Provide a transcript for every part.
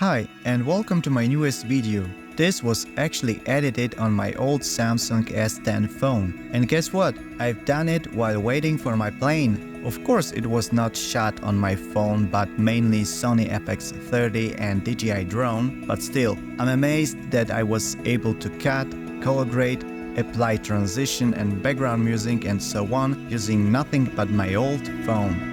Hi and welcome to my newest video. This was actually edited on my old Samsung S10 phone. And guess what? I've done it while waiting for my plane. Of course it was not shot on my phone but mainly Sony FX30 and DJI drone, but still, I'm amazed that I was able to cut, color grade, apply transition and background music and so on using nothing but my old phone.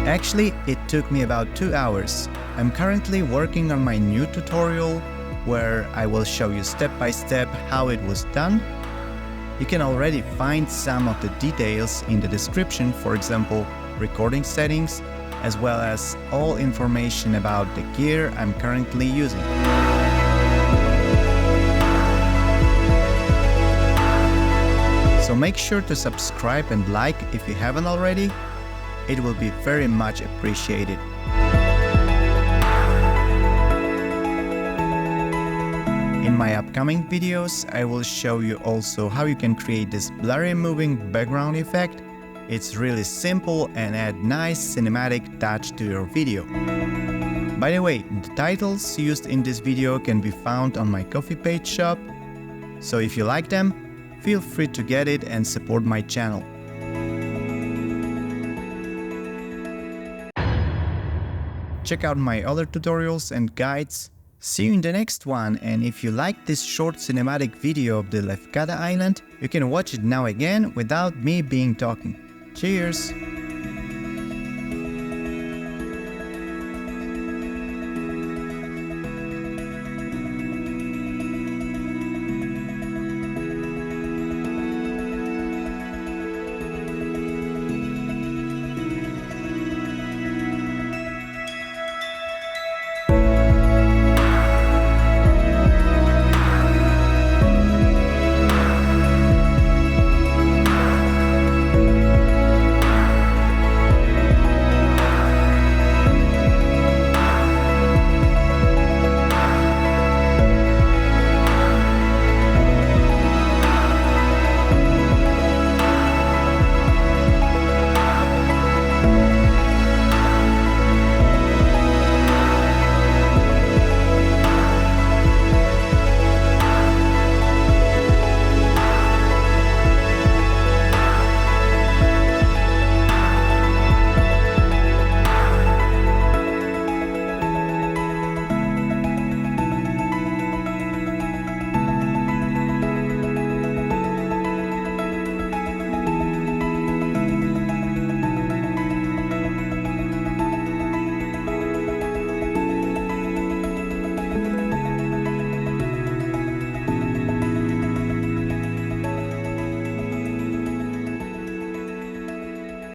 Actually, it took me about 2 hours. I'm currently working on my new tutorial where I will show you step by step how it was done. You can already find some of the details in the description, for example, recording settings, as well as all information about the gear I'm currently using. So make sure to subscribe and like if you haven't already. It will be very much appreciated. In my upcoming videos, I will show you also how you can create this blurry moving background effect. It's really simple and add nice cinematic touch to your video. By the way, the titles used in this video can be found on my Ko-fi page shop. So if you like them, feel free to get it and support my channel. Check out my other tutorials and guides. See you in the next one, and if you like this short cinematic video of the Leukada island, you can watch it now again without me being talking. Cheers!